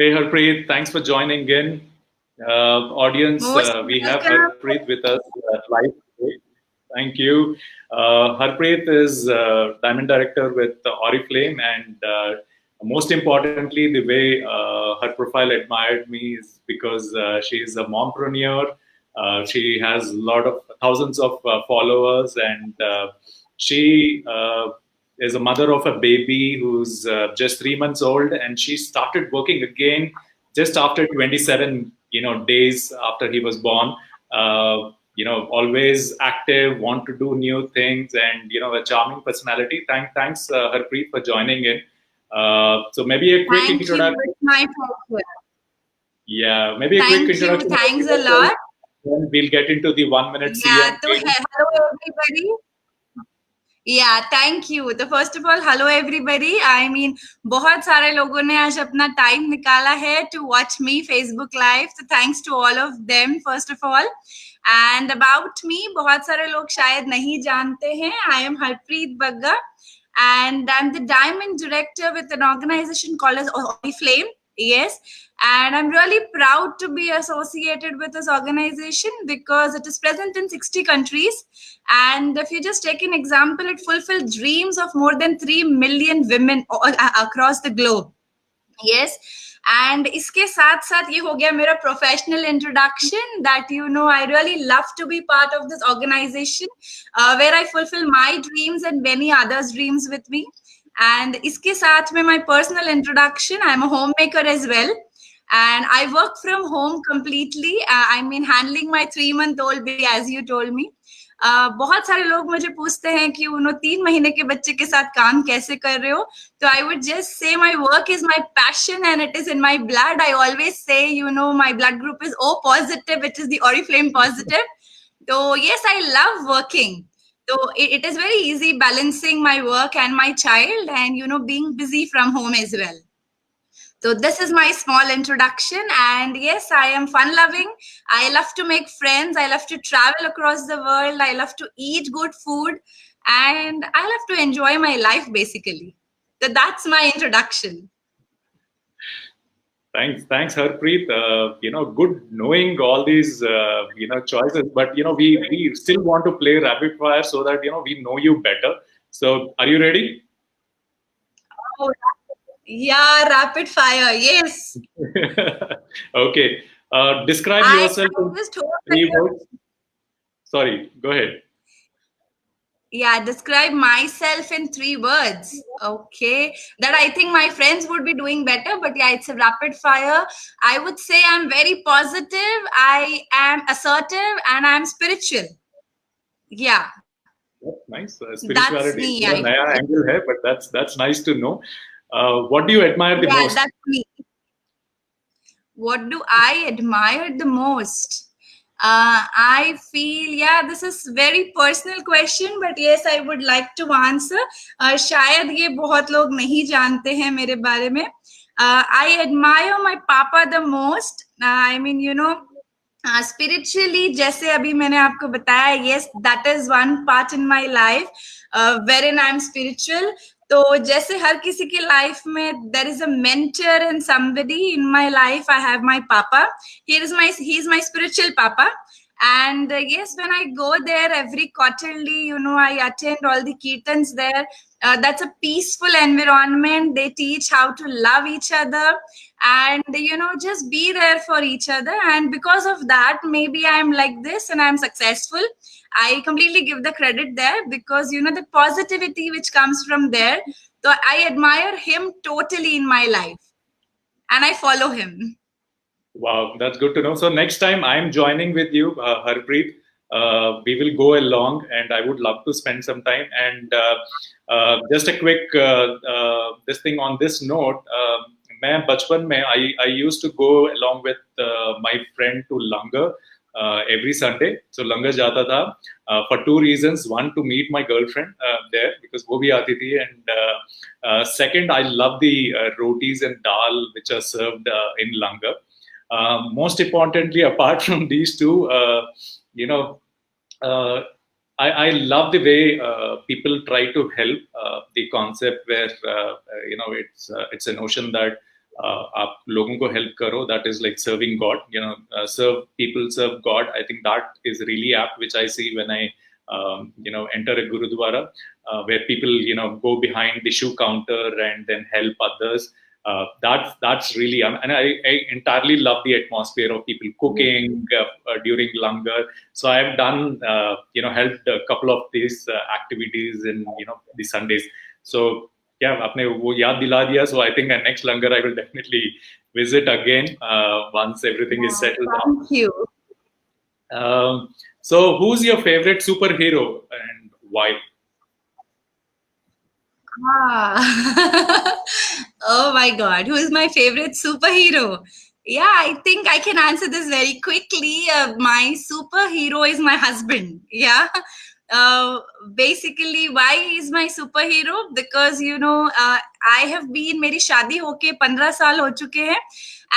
Hey Harpreet, thanks for joining in. Audience, Most we have welcome. Harpreet with us live today. Thank you. Harpreet is Diamond Director with Oriflame, and most importantly, the way her profile admired me is because she is a mompreneur. She has a lot of thousands of followers, and she is a mother of a baby who's just 3 months old, and she started working again just after 27 days after he was born. Always active, want to do new things, and a charming personality. Thanks Harpreet for joining in. So maybe a quick Thank you. introduction. It's my pleasure. Yeah, maybe a quick Thank you. introduction about Thanks a yourself. lot. Then we'll get into the 1 minute Yeah. CM So game. hello everybody. Yeah, thank you. तो first of all, hello everybody. I mean, बहुत सारे लोगों ने आज अपना time निकाला है to watch me Facebook Live. So thanks to all of them first of all. And about me, बहुत सारे लोग शायद नहीं जानते हैं. I am Harpreet Bagga, and I'm the Diamond Director with an organization called as Oriflame. Yes, and I'm really proud to be associated with this organization because it is present in 60 countries. And if you just take an example, it fulfills dreams of more than 3 million women across the globe. Yes. And इसके साथ साथ ये हो गया मेरा professional introduction that I really love to be part of this organization where I fulfill my dreams and many others' dreams with me. And इसके साथ में my personal introduction, I'm a homemaker as well. And I work from home completely. I mean, handling my 3-month-old baby, as you told me. बहुत सारे लोग मुझे पूछते हैं कि 3 महीने के बच्चे के साथ काम कैसे कर रहे हो. So I would just say my work is my passion and it is in my blood. I always say, my blood group is O positive, which is the Oriflame positive. So yes, I love working. So it is very easy balancing my work and my child and, being busy from home as well. So this is my small introduction. And yes, I am fun loving. I love to make friends. I love to travel across the world. I love to eat good food. And I love to enjoy my life basically. So that's my introduction. Thanks, Harpreet. Good knowing all these choices, but we still want to play rapid fire so that we know you better. So, are you ready? Oh, yeah, rapid fire. Yes. Okay. Describe I yourself in just hope that 3 words. Sorry, go ahead. yeah, describe myself in 3 words. Okay. That I think my friends would be doing better, but yeah, it's a rapid fire. I would say I'm very positive, I am assertive, and I'm spiritual. Yeah. That's nice. That's Spirituality, me, I naya feel. angle hai, but that's nice to know. What do you admire the Yeah, most? that's me. What do I admire the most? I feel, yeah, this is very personal question, but yes, I would like to answer. शायद ये बहुत लोग नहीं जानते हैं मेरे बारे में. I admire my papa the most. I mean, spiritually, जैसे अभी मैंने आपको बताया, yes, that is one part in my life wherein I'm spiritual. तो जैसे हर किसी की लाइफ में there is a mentor and somebody in my life. I have my papa. He's my spiritual papa. And yes, when I go there every quarterly, I attend all the kirtans there. That's a peaceful environment. They teach how to love each other and just be there for each other. And because of that, maybe I'm like this and I'm successful. I completely give the credit there because the positivity which comes from there. So I admire him totally in my life and I follow him. Wow, that's good to know. So next time I'm joining with you, Harpreet. We will go along, and I would love to spend some time. And just a quick this thing on this note. मैं बचपन में I used to go along with my friend to Langar every Sunday. So Langar जाता था for 2 reasons. One, to meet my girlfriend there because वो भी आती थी, and second, I love the rotis and dal which are served in Langar. Most importantly, apart from these two, you know, uh, I love the way people try to help the concept where it's a notion that आप लोगों को help करो, that is like serving God, serve people, serve God. I think that is really apt, which I see when I enter a gurudwara, where people go behind the shoe counter and then help others. That's really, and I entirely love the atmosphere of people cooking during langar. So I've done helped a couple of these activities in the Sundays. So yeah, आपने वो याद दिला दिया. So I think next langar I will definitely visit again once everything is settled down. Thank you. So who's your favorite superhero and why? Oh my God, who is my favorite superhero? Yeah, I think I can answer this very quickly. My superhero is my husband. Yeah. Basically, why is my superhero? Because I have been, मेरी शादी होके 15 साल हो चुके हैं,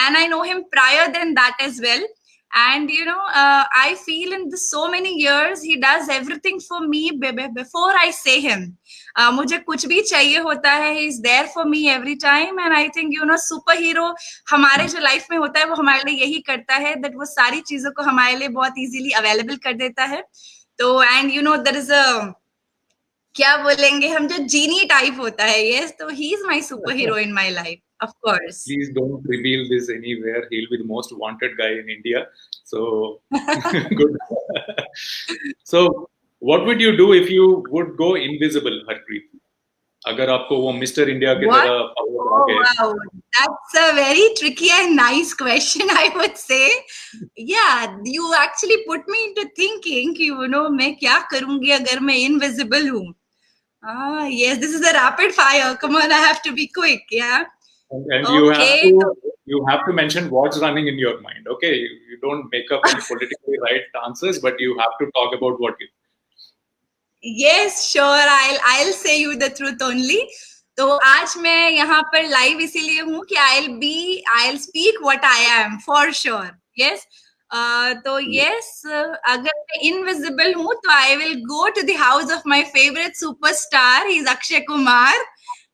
and I know him prior than that as well. And I feel in so many years he does everything for me before I say him. मुझे कुछ भी चाहिए होता है, he is there for me every time. And I think super hero हमारे जो life में होता है वो हमारे लिए यही करता है, that वो सारी चीजों को हमारे लिए बहुत इजीली अवेलेबल कर देता है. तो एंड there is a, क्या बोलेंगे हम, जो जीनी टाइप होता है. Yes, तो he is my superhero in my life, of course. Please don't reveal this anywhere. He'll be the most wanted guy in India. So good. So what would you do if you would go invisible, Harpreet? अगर आपको वो mister India की तरह power आ गए. Wow, that's a very tricky and nice question, I would say. Yeah, you actually put me into thinking कि मैं क्या करूंगी अगर मैं invisible हूँ. Yes, this is a rapid fire. Come on, I have to be quick. Yeah. And Okay. you have to mention what's running in your mind. Okay, you don't make up any politically right answers, but you have to talk about what you. Yes, sure. I'll say you the truth only. तो आज मैं यहाँ पर live इसीलिए हूँ कि I'll speak what I am for sure. Yes. तो yes, अगर मैं invisible हूँ तो I will go to the house of my favorite superstar. He's Akshay Kumar.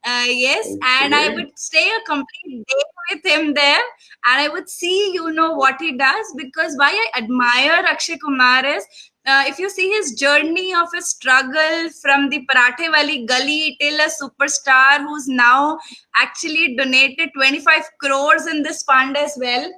Yes, okay. And I would stay a complete day with him there, and I would see what he does, because why I admire Akshay Kumar is, if you see his journey of his struggle from the Parathe Wali Gali till a superstar who's now actually donated 25 crores in this fund as well.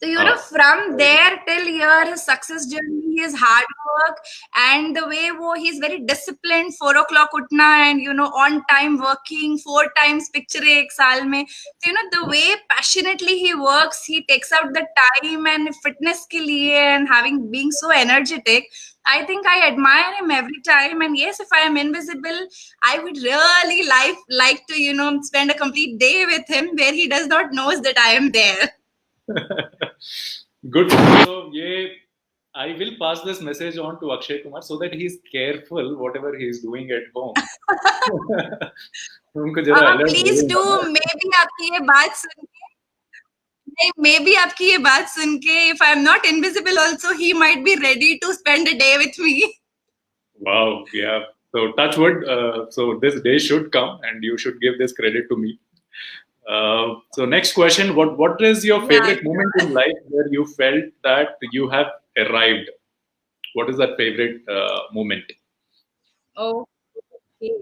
So, from there till here, his success journey, his hard work, and the way he's very disciplined, 4 o'clock utna, and, on time working, 4 times picture ek saal mein. So, the way passionately he works, he takes out the time and fitness ke liye, and being so energetic, I think I admire him every time. And yes, if I am invisible, I would really like to, spend a complete day with him where he does not know that I am there. Good. So, I will pass this message on to Akshay Kumar so that he's careful whatever he's doing at home. Please do. Maybe आपकी ये बात सुन के, if I'm not invisible also, he might be ready to spend a day with me. Wow. Yeah. So touch wood. So this day should come, and you should give this credit to me. So next question, what is your favorite moment in life where you felt that you have arrived? What is that favorite moment? Okay.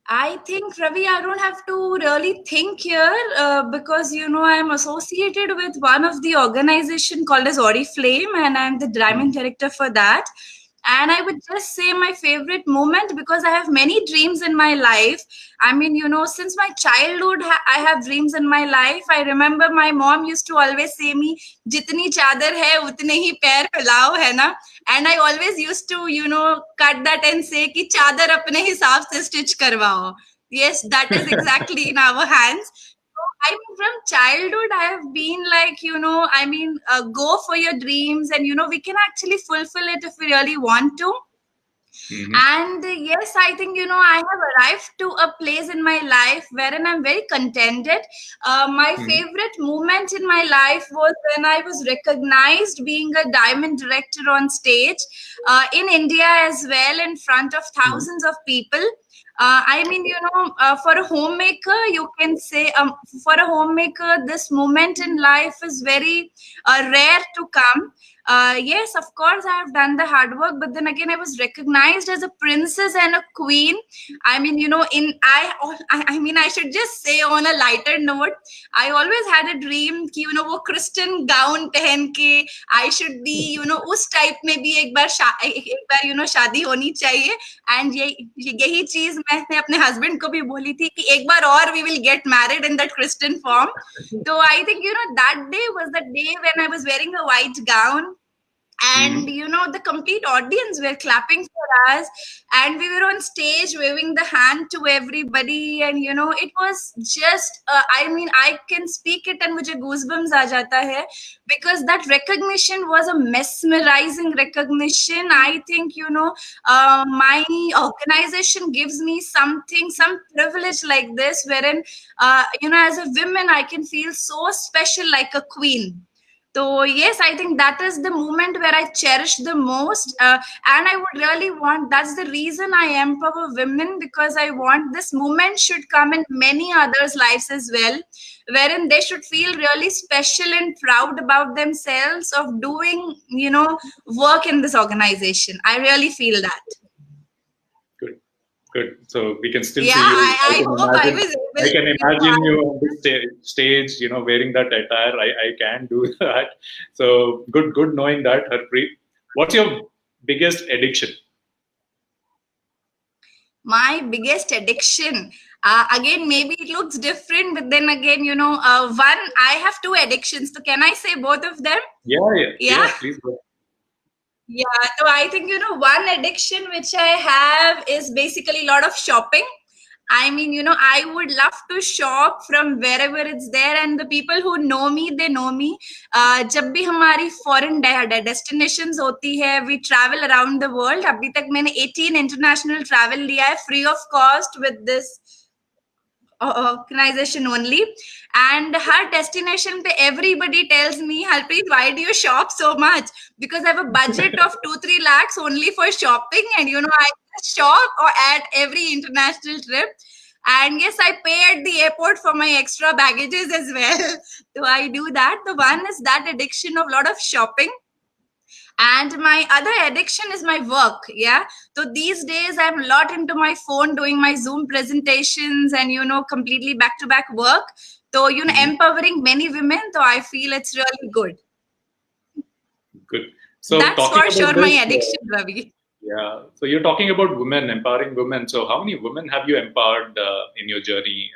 I think, Ravi, I don't have to really think here because, I'm associated with one of the organization called as Oriflame, and I'm the diamond director for that. And I would just say my favorite moment, because I have many dreams in my life. I mean, since my childhood, I have dreams in my life. I remember my mom used to always say me, "Jitni chadar hai, utne hi pair philao," hai na? And I always used to, cut that and say ki chadar apne hisab se stitch karwao. Yes, that is exactly in our hands. I mean, from childhood, I have been like, go for your dreams, and, we can actually fulfill it if we really want to. Mm-hmm. And yes, I think, I have arrived to a place in my life wherein I'm very contented. My favorite moment in my life was when I was recognized being a diamond director on stage in India as well, in front of thousands of people. I mean, for a homemaker, you can say, for a homemaker, this moment in life is very rare to come. Yes, of course, I have done the hard work, but then again, I was recognized as a princess and a queen. I mean, I mean, I should just say on a lighter note, I always had a dream कि वो Christian gown पहन के I should be, उस type में भी एक बार शादी होनी चाहिए. एंड यही चीज मैंने अपने हस्बैंड को भी बोली थी कि एक बार और we will get married in that Christian form. तो I think that day was the day when I was wearing a white gown, and the complete audience were clapping for us, and we were on stage waving the hand to everybody, and it was just I mean, I can speak it and mujhe goosebumps aa jata hai, because that recognition was a mesmerizing recognition. I think my organization gives me some privilege like this, wherein as a woman I can feel so special, like a queen. So yes, I think that is the moment where I cherish the most, and I would really want. That's the reason I empower women, because I want this moment should come in many others' lives as well, wherein they should feel really special and proud about themselves of doing, work in this organization. I really feel that. Good. So we can still Yeah, see you. I hope I was able. I can imagine you on the stage, wearing that attire. I can do that. So good knowing that, Harpreet. What's your biggest addiction? My biggest addiction. Again, maybe it looks different, but then again, one, I have two addictions. So can I say both of them? Yeah, please go. Yeah, so I think, one addiction which I have is basically a lot of shopping. I mean, I would love to shop from wherever it's there, and the people who know me, they know me. जब भी हमारी foreign destinations होती है, we travel around the world. अभी तक मैंने 18 international travel लिया है free of cost with this organization only. And her destination pe everybody tells me, Harpreet, why do you shop so much? Because I have a budget of 2-3 lakhs only for shopping, and I shop or at every international trip. And yes, I pay at the airport for my extra baggages as well. So I do that. The one is that addiction of a lot of shopping. And my other addiction is my work. Yeah, so these days I'm a lot into my phone doing my Zoom presentations and completely back to back work. So empowering many women, so I feel it's really good. So that's for sure my addiction, Ravi. Yeah, so you're talking about women, empowering women. So how many women have you empowered in your journey?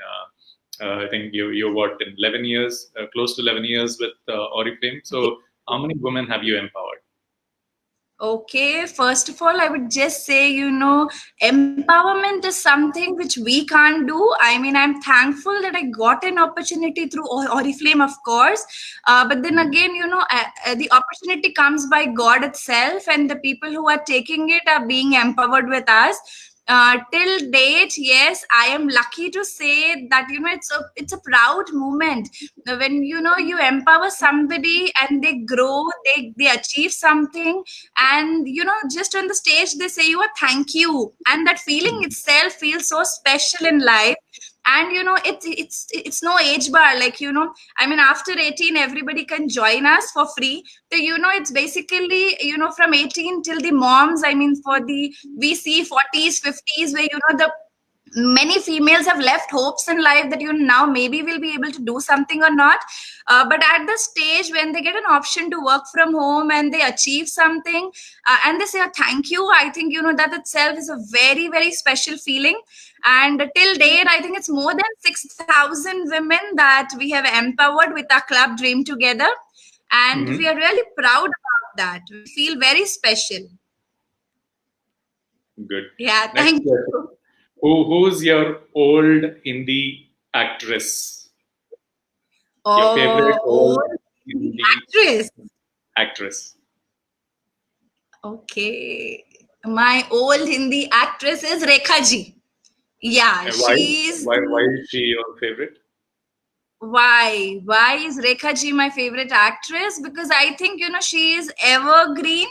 I think you're what, in 11 years, close to 11 years with Oriflame. So how many women have you empowered? Okay, first of all, I would just say, empowerment is something which we can't do. I mean, I'm thankful that I got an opportunity through Oriflame, of course. But then again, the opportunity comes by God itself, and the people who are taking it are being empowered with us. Till date, yes, I am lucky to say that it's a proud moment when you empower somebody and they grow, they achieve something, and just on the stage they say you a thank you, and that feeling itself feels so special in life. And it's no age bar, like I mean, after 18 everybody can join us for free. So it's basically from 18 till the moms. I mean, for the we see 40s 50s where the many females have left hopes in life that now maybe we'll be able to do something or not, but at the stage when they get an option to work from home and they achieve something, and they say a thank you, I think that itself is a very very special feeling. And till date, I think it's more than 6,000 women that we have empowered with our club Dream Together, and we are really proud about that. We feel very special. Good. Yeah, thank you. Who's your old Hindi actress? Your favorite old Hindi actress. Okay. My old Hindi actress is Rekha ji. Yeah, why is she your favorite? Why is Rekha ji my favorite actress? Because I think, she is evergreen.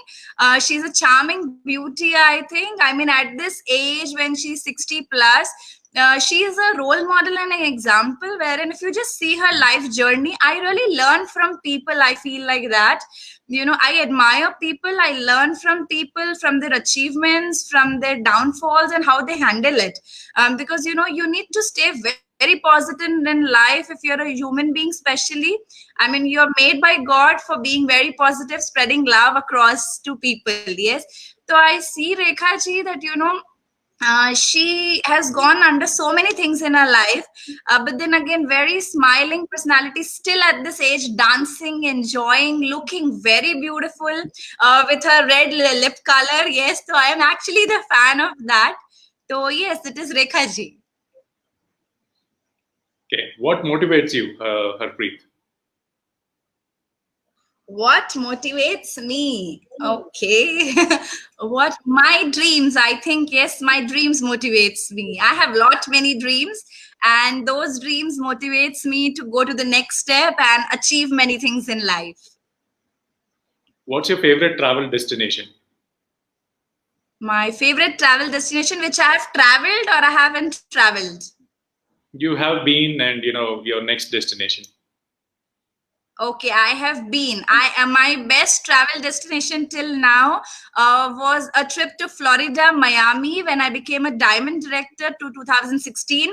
She's a charming beauty, I think. I mean, at this age, when she's 60 plus, she is a role model and an example, wherein if you just see her life journey, I really learn from people. I feel like that. I admire people. I learn from people, from their achievements, from their downfalls, and how they handle it. Because, you need to stay very positive in life if you're a human being, especially. I mean, you're made by God for being very positive, spreading love across to people. Yes. So I see Rekha ji that, she has gone under so many things in her life, but then again, very smiling personality, still at this age, dancing, enjoying, looking very beautiful, with her red lip color. Yes, so I am actually the fan of that. So yes, it is Rekha ji. Okay, what motivates you, Harpreet? What motivates me? Okay. What my dreams? I think, yes, my dreams motivates me. I have lot many dreams, and those dreams motivates me to go to the next step and achieve many things in life. What's your favorite travel destination? My favorite travel destination, which I have traveled or I haven't traveled. You have been, and your next destination. Okay, I have been. My best travel destination till now was a trip to Florida, Miami, when I became a diamond director to 2016.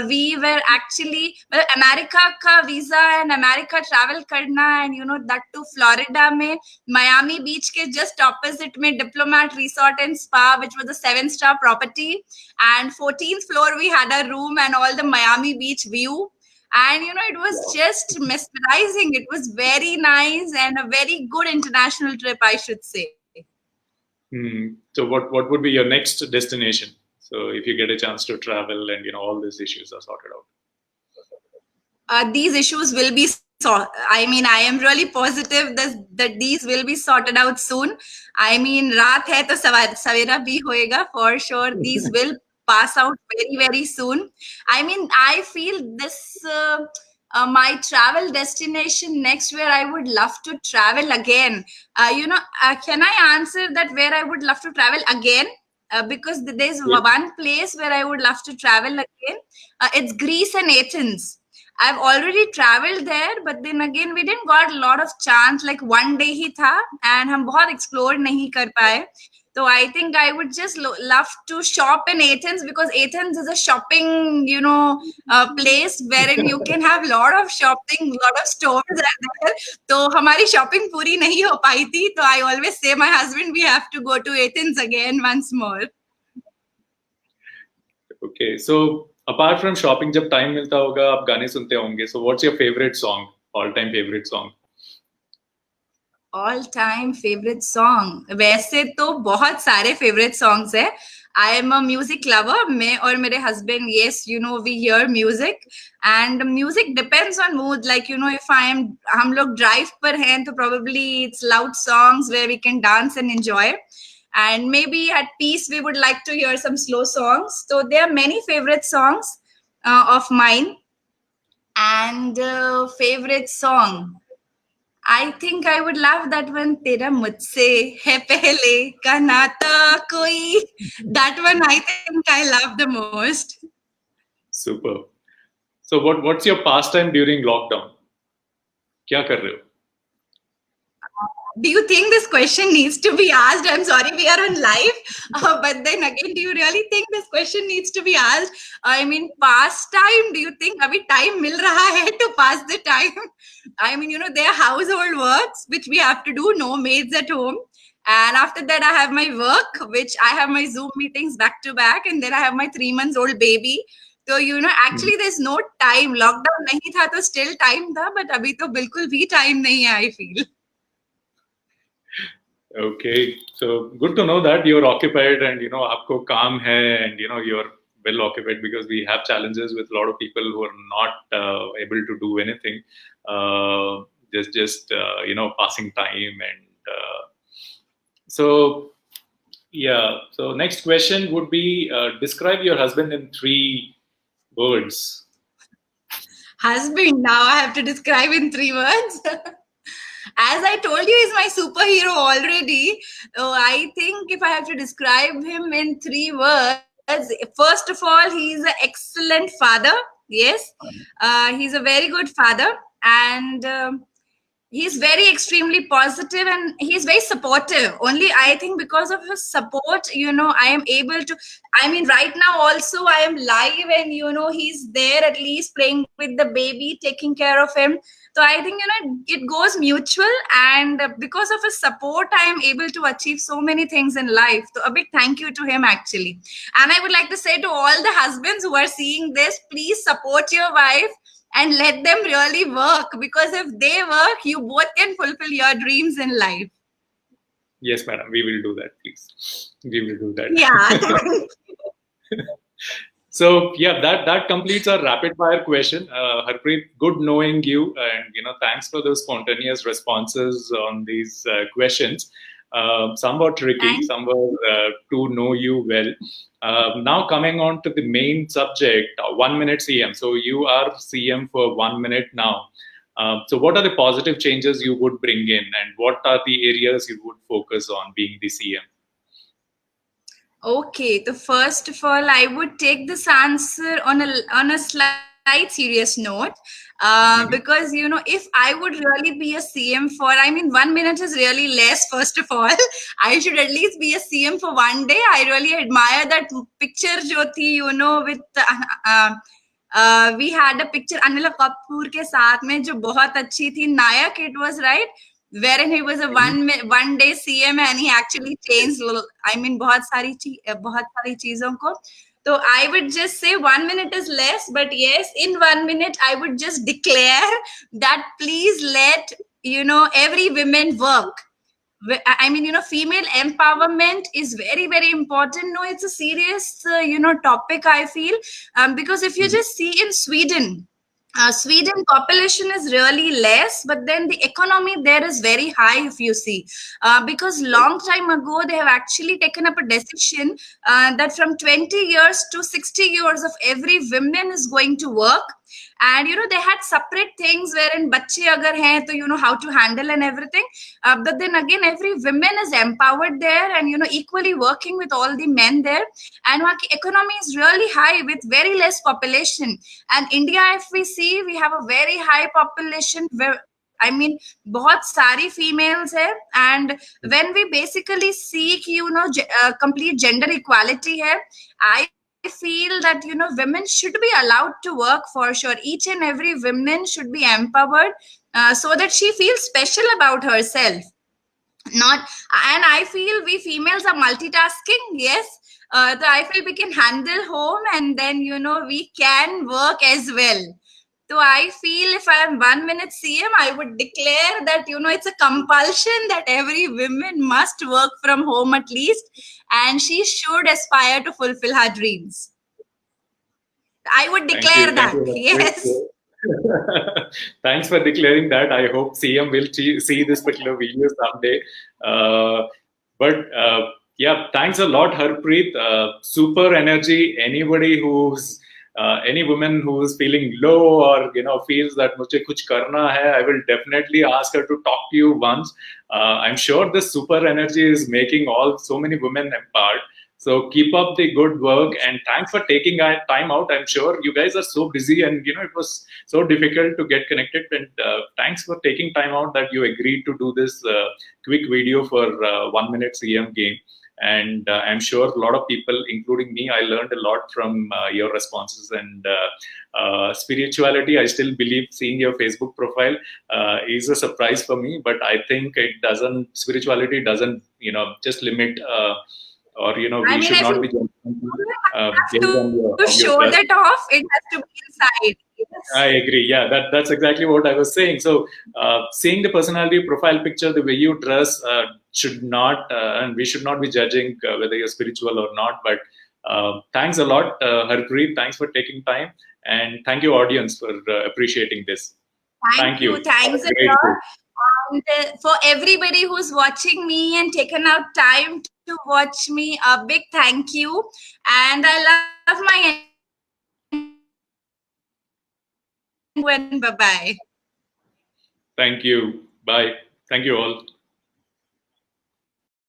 We were actually, well, America ka visa and America travel karna, and that to Florida mein, Miami beach ke just opposite mein Diplomat Resort and Spa, which was a 7-star property, and 14th floor we had a room and all the Miami beach view. And it was just mesmerizing. It was very nice and a very good international trip, I should say. So what would be your next destination? So if you get a chance to travel and all these issues are sorted out. These issues will be I mean, I am really positive that these will be sorted out soon. I mean, raat hai to savera bhi hoega for sure. These will pass out very, very soon. I mean, I feel this my travel destination next, where I would love to travel again. Can I answer that where I would love to travel again? Because there's one place where I would love to travel again. It's Greece and Athens. I've already traveled there, but then again, we didn't got a lot of chance. Like one day ही था, and हम बहुत explore नहीं कर पाए. So I think I would just love to shop in Athens, because Athens is a shopping, place wherein you can have a lot of shopping, lot of stores are there. So हमारी shopping पूरी नहीं हो पाई थी. So I always say my husband, we have to go to Athens again once more. Okay, so apart from shopping, जब time मिलता होगा आप गाने सुनते होंगे. So what's your favorite song? All-time favorite song? All time favorite song. वैसे तो बहुत सारे favorite songs है. I am a music lover. मैं और मेरे husband, yes, we hear music, and music depends on mood. Like, if हम लोग drive पर हैं, तो probably it's loud songs where we can dance and enjoy. And maybe at peace, we would like to hear some slow songs. So there are many favorite songs of mine. And favorite song, I think I would love that one, Tera Mujhse Hai Pehle Ka Naata Koi. That one I think I love the most. Super. So what's your pastime during lockdown? क्या कर रहे हो? Do you think this question needs to be asked? I'm sorry, we are on live. But then again, do you really think this question needs to be asked? I mean, pastime, do you think abhi time mil raha hai to pass the time? I mean, there are household works which we have to do, no maids at home. And after that, I have my work, which I have my Zoom meetings back to back. And then I have my 3-month-old baby. So, actually there's no time. Lockdown nahi tha, to still time tha, but abhi to bilkul bhi time nahi hai, I feel. Okay, so good to know that you're occupied and आपको काम है and you're well occupied, because we have challenges with a lot of people who are not able to do anything, just passing time and so yeah. So next question would be, describe your husband in 3 words. Husband, now I have to describe in 3 words. As I told you, he's my superhero already. I think if I have to describe him in 3 words, first of all, he's an excellent father. Yes, he's a very good father, and he's very extremely positive, and he's very supportive. Only I think because of his support, I am able to. I mean, right now also I am live, and he's there at least playing with the baby, taking care of him. So I think it goes mutual, and because of his support, I am able to achieve so many things in life. So a big thank you to him, actually. And I would like to say to all the husbands who are seeing this, please support your wife and let them really work, because if they work, you both can fulfill your dreams in life. Yes, madam, we will do that, please. We will do that. Yeah. So yeah, that completes our rapid fire question. Harpreet, good knowing you, and thanks for those spontaneous responses on these questions. Some were tricky, some were to know you well. Now coming on to the main subject, 1 minute CM. So you are CM for 1 minute now. So what are the positive changes you would bring in, and what are the areas you would focus on being the CM? Okay, so first of all, I would take this answer on a slight serious note, because if I would really be a CM for, I mean, 1 minute is really less. First of all, I should at least be a CM for one day. I really admire that picture, Jyoti, with. We had a picture Anil Kapoor के साथ में जो बहुत अच्छी थी, Nayak it was, right, wherein he was a one day CM and he actually changed, I mean, बहुत सारी चीजों को. So I would just say 1 minute is less, but yes, in 1 minute I would just declare that please let every woman work. I mean, female empowerment is very, very important. No, it's a serious, topic, I feel, because if you just see in Sweden, Sweden population is really less, but then the economy there is very high, if you see, because long time ago they have actually taken up a decision that from 20 years to 60 years of every woman is going to work. And they had separate things wherein bacche agar hain to how to handle and everything, but then again every woman is empowered there, and equally working with all the men there. And our economy is really high with very less population. And India, if we see, we have a very high population where, I mean, बहुत सारी females है. And when we basically seek complete gender equality है, I feel that women should be allowed to work for sure. Each and every woman should be empowered, so that she feels special about herself. Not, and I feel we females are multitasking. Yes, so I feel we can handle home, and then we can work as well. So I feel if I am 1 minute CM, I would declare that it's a compulsion that every woman must work from home at least, and she should aspire to fulfill her dreams. I would declare that. Yes. Thanks for declaring that. I hope CM will see this particular video someday. But yeah, thanks a lot, Harpreet. Super energy. Anybody who's any woman who's feeling low or feels that मुझे कुछ करना है, I will definitely ask her to talk to you once. I'm sure this super energy is making so many women empowered. So keep up the good work, and thanks for taking time out. I'm sure you guys are so busy, and it was so difficult to get connected. And thanks for taking time out that you agreed to do this quick video for 1 minute CM game. And I'm sure a lot of people, including me, I learned a lot from your responses. And spirituality, I still believe seeing your Facebook profile is a surprise for me, but I think spirituality doesn't just limit or we should not be to show that off. It has to be inside. Yes. I agree. Yeah, that's exactly what I was saying. So seeing the personality profile picture, the way you dress should not, and we should not be judging whether you're spiritual or not. But thanks a lot, Harpreet. Thanks for taking time, and thank you, audience, for appreciating this. Thank you. Thanks a lot. And for everybody who's watching me and taken out time to watch me, a big thank you. And I love my and bye-bye. Thank you. Bye. Thank you all.